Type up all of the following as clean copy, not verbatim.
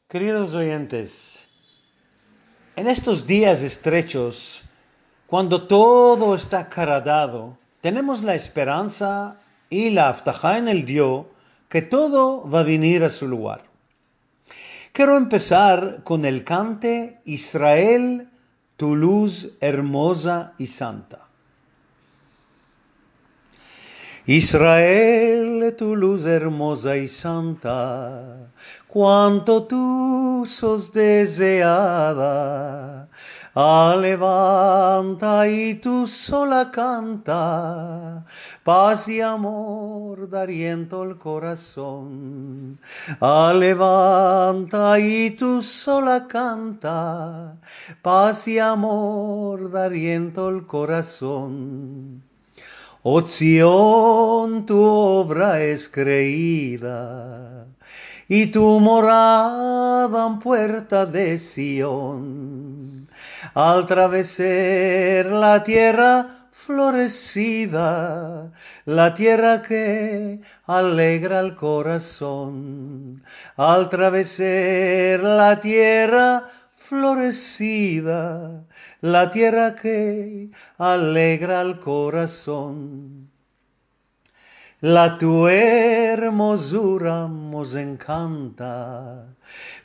Queridos oyentes, en estos días estrechos, cuando todo está caradado, tenemos la esperanza y la aftajá en el Dios que todo va a venir a su lugar. Quiero empezar con el cante Israel, tu luz hermosa y santa. Israel, tu luz hermosa y santa, cuánto tú sos deseada. Levanta y tú sola canta, paz y amor dariento el corazón. Levanta y tú sola canta, paz y amor dariento el corazón. Oh Sion, tu obra es creída, y tu morada en puerta de Sion. Al atravesar la tierra florecida, la tierra que alegra el corazón. Al atravesar la tierra florecida, la tierra que alegra el corazón. La tu hermosura nos encanta,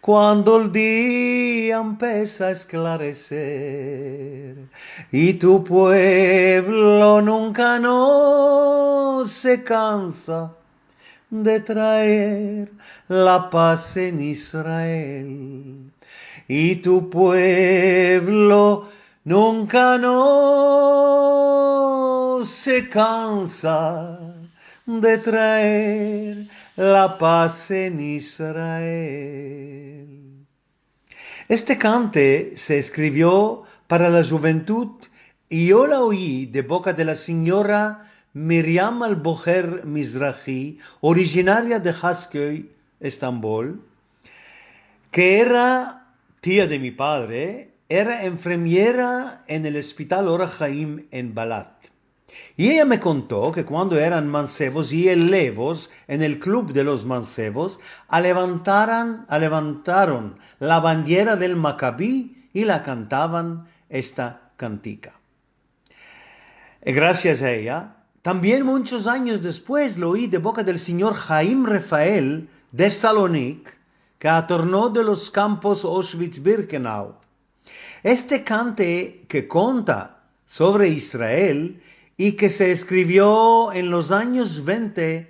cuando el día empieza a esclarecer, y tu pueblo nunca no se cansa de traer la paz en Israel. Y tu pueblo nunca no se cansa de traer la paz en Israel. Este cante se escribió para la juventud y yo la oí de boca de la señora Miriam Al-Boher Mizrahi, originaria de Haskøy, Estambul, que era tía de mi padre, era enfermera en el hospital Or HaChaim en Balat. Y ella me contó que cuando eran mancebos y elevos en el club de los mancebos, levantaron la bandera del Macabí y la cantaban esta cantica. Gracias a ella, también muchos años después lo oí de boca del señor Jaim Rafael de Salonic, que atornó de los campos Auschwitz-Birkenau. Este cante que conta sobre Israel y que se escribió en los años 20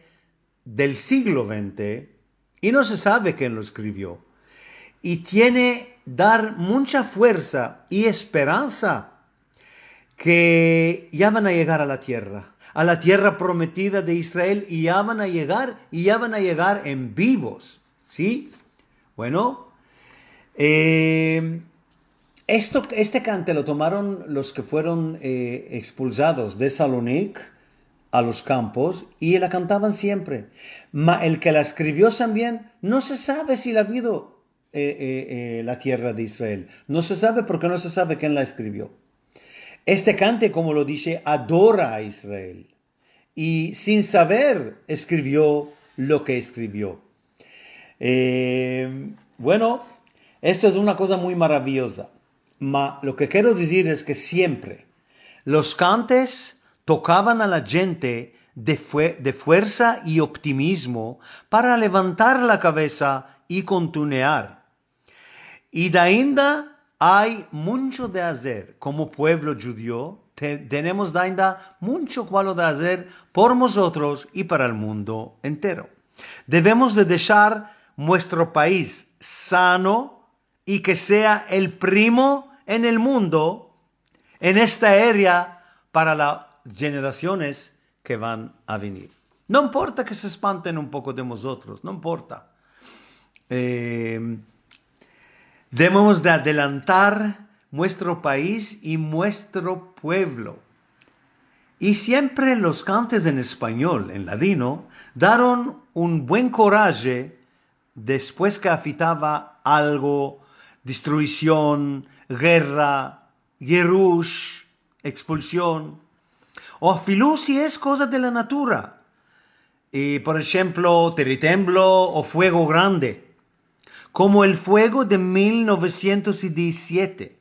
del siglo XX, y no se sabe quién lo escribió, y tiene dar mucha fuerza y esperanza que ya van a llegar a la tierra prometida de Israel, y ya van a llegar en vivos, ¿sí? Bueno, este cante lo tomaron los que fueron expulsados de Salonic a los campos y la cantaban siempre. El que la escribió también, no se sabe si la ha habido la tierra de Israel. No se sabe porque no se sabe quién la escribió. Este cante, como lo dice, adora a Israel y sin saber escribió lo que escribió. Bueno, esto es una cosa muy maravillosa. Lo que quiero decir es que siempre los cantes tocaban a la gente de fuerza y optimismo para levantar la cabeza y continuar. Y de ainda hay mucho de hacer como pueblo judío. Tenemos de ainda mucho cual de hacer por nosotros y para el mundo entero. Debemos de dejar nuestro país sano y que sea el primo en el mundo, en esta área, para las generaciones que van a venir. No importa que se espanten un poco de nosotros, no importa. Debemos de adelantar nuestro país y nuestro pueblo. Y siempre los cantes en español, en ladino, daron un buen coraje después que afitaba algo, destrucción, guerra, yerush, expulsión. O filú si es cosa de la natura. Por ejemplo, terremoto o fuego grande. como el fuego de 1917,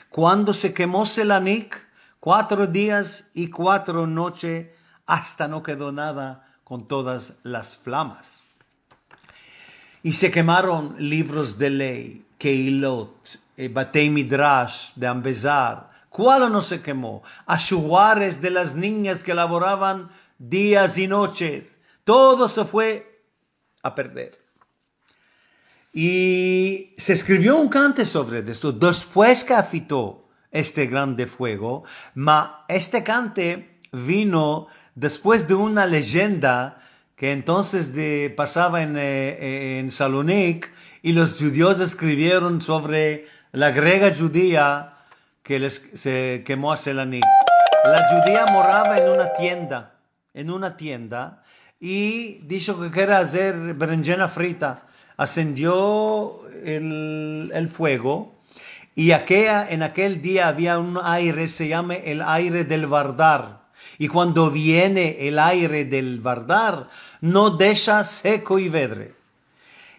cuando se quemó Selanik 4 días y 4 noches hasta no quedó nada con todas las flamas. Y se quemaron libros de ley, Keilot, Batei Midrash de Ambezar. ¿Cuál no se quemó? Ashuares de las niñas que laboraban días y noches. Todo se fue a perder. Y se escribió un cante sobre esto después que afitó este grande fuego. Este cante vino después de una leyenda que entonces pasaba en Salonic, y los judíos escribieron sobre la griega judía que se quemó a Selanik. La judía moraba en una tienda, y dijo que quería hacer berenjena frita. Ascendió el fuego, y en aquel día había un aire, se llama el aire del Vardar. Y cuando viene el aire del Vardar, no deja seco y vedre.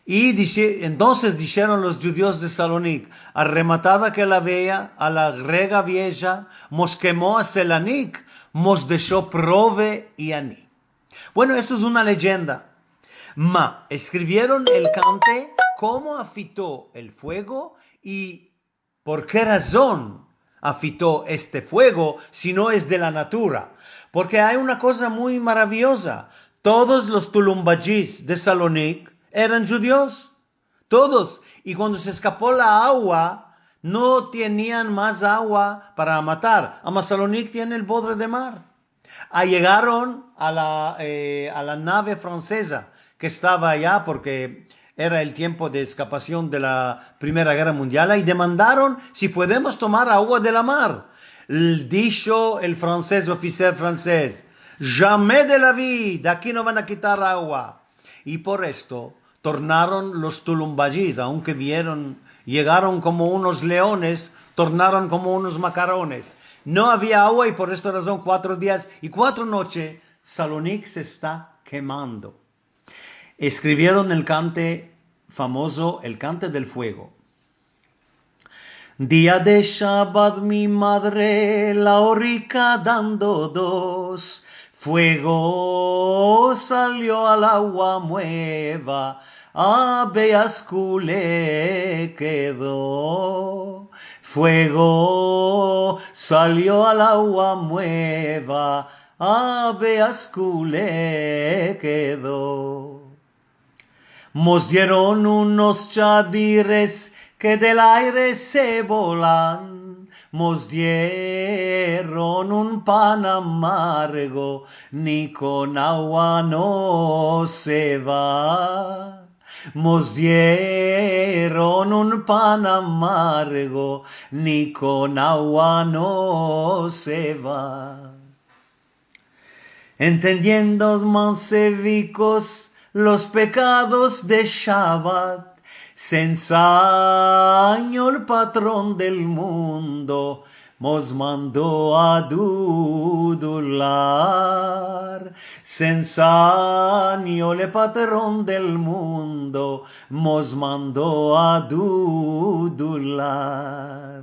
Y entonces dijeron los judíos de Salonic, arrematada que la vea, a la grega vieja, mos quemó a Selanik, mos dejó prove y ani. Bueno, esto es una leyenda. Escribieron el cante cómo afitó el fuego y por qué razón afitó este fuego si no es de la natura. Porque hay una cosa muy maravillosa. Todos los tulumbajís de Salonic eran judíos. Todos. Y cuando se escapó la agua, no tenían más agua para matar. Salonic tiene el bodre de mar. Llegaron a la nave francesa que estaba allá porque era el tiempo de escapación de la Primera Guerra Mundial, y demandaron si podemos tomar agua de la mar. Dijo el oficial francés, jamais de la vida, aquí no van a quitar agua. Y por esto tornaron los tulumbajís, aunque llegaron como unos leones, tornaron como unos macarones. No había agua, y por esta razón 4 días y 4 noches Salonic se está quemando. Escribieron el cante famoso, el cante del fuego. Día de Shabbat mi madre la horrica dando 2. Fuego salió al agua mueva, a Beascule quedó. Fuego salió al agua mueva, a Beascule quedó. Mos dieron unos chadires que del aire se volan. Mos dieron un pan amargo, ni con agua no se va. Mos dieron un pan amargo, ni con agua no se va. Entendiendo mansevicos los pecados de Shabbat, se ensañó el patrón del mundo, mos mandó a dudular. Se ensañó el patrón del mundo, mos mandó a dudular.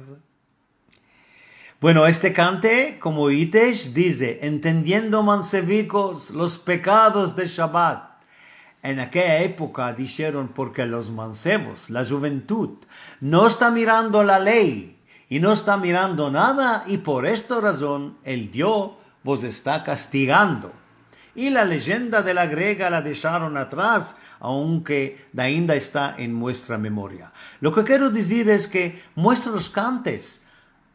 Bueno, este cante, como Itesh dice, entendiendo mansevicos los pecados de Shabbat. En aquella época dijeron porque los mancebos, la juventud, no está mirando la ley y no está mirando nada, y por esta razón el Dios vos está castigando. Y la leyenda de la griega la dejaron atrás, aunque ainda está en nuestra memoria. Lo que quiero decir es que nuestros cantes,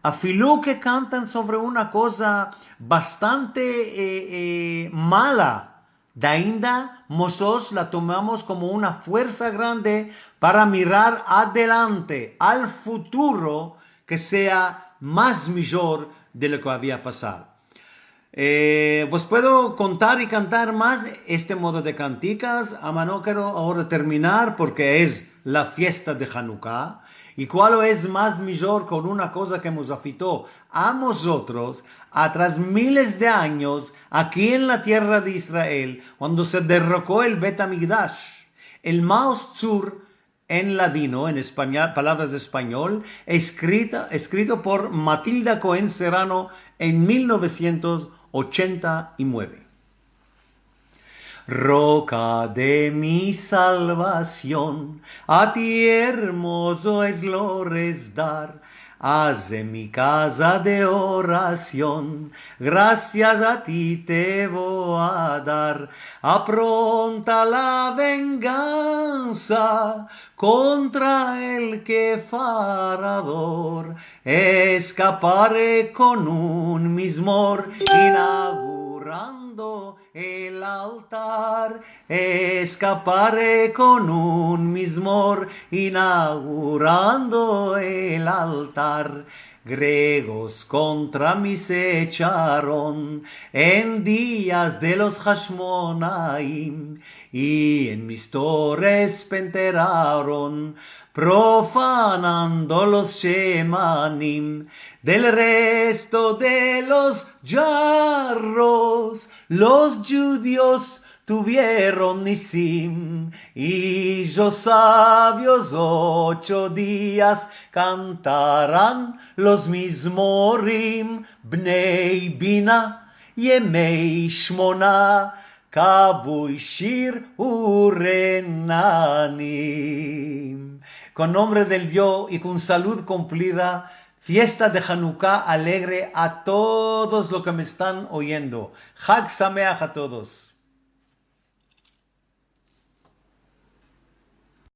afiló que cantan sobre una cosa bastante mala, ainda nosotros la tomamos como una fuerza grande para mirar adelante, al futuro, que sea más mejor de lo que había pasado. Pues puedo contar y cantar más este modo de canticas. No quiero ahora terminar porque es la fiesta de Hanukkah. ¿Y cuál es más mejor con una cosa que nos afitó a nosotros atrás miles de años aquí en la tierra de Israel, cuando se derrocó el Bet HaMikdash? El Maoz Tzur en ladino, en español, palabras de español, escrito por Matilda Cohen Serrano en 1989. Roca de mi salvación, a ti hermoso es lo dar. Haz de mi casa de oración, gracias a ti te voy a dar. Apronta la venganza contra el que farador, escaparé con un mismor inaugurando el altar, escaparé con un mismor inaugurando el altar. Griegos contra mí se echaron en días de los Hashmonaim y en mis torres penteraron, profanando los Shemanim. Del resto de los yarros, los judíos tuvieron nisim, y los sabios 8 días cantarán los mizmorim, bnei bina, yemei shmona, kabui shir urenanim. Con nombre del Dios y con salud cumplida, fiesta de Hanukkah alegre a todos los que me están oyendo. Chag Sameach a todos.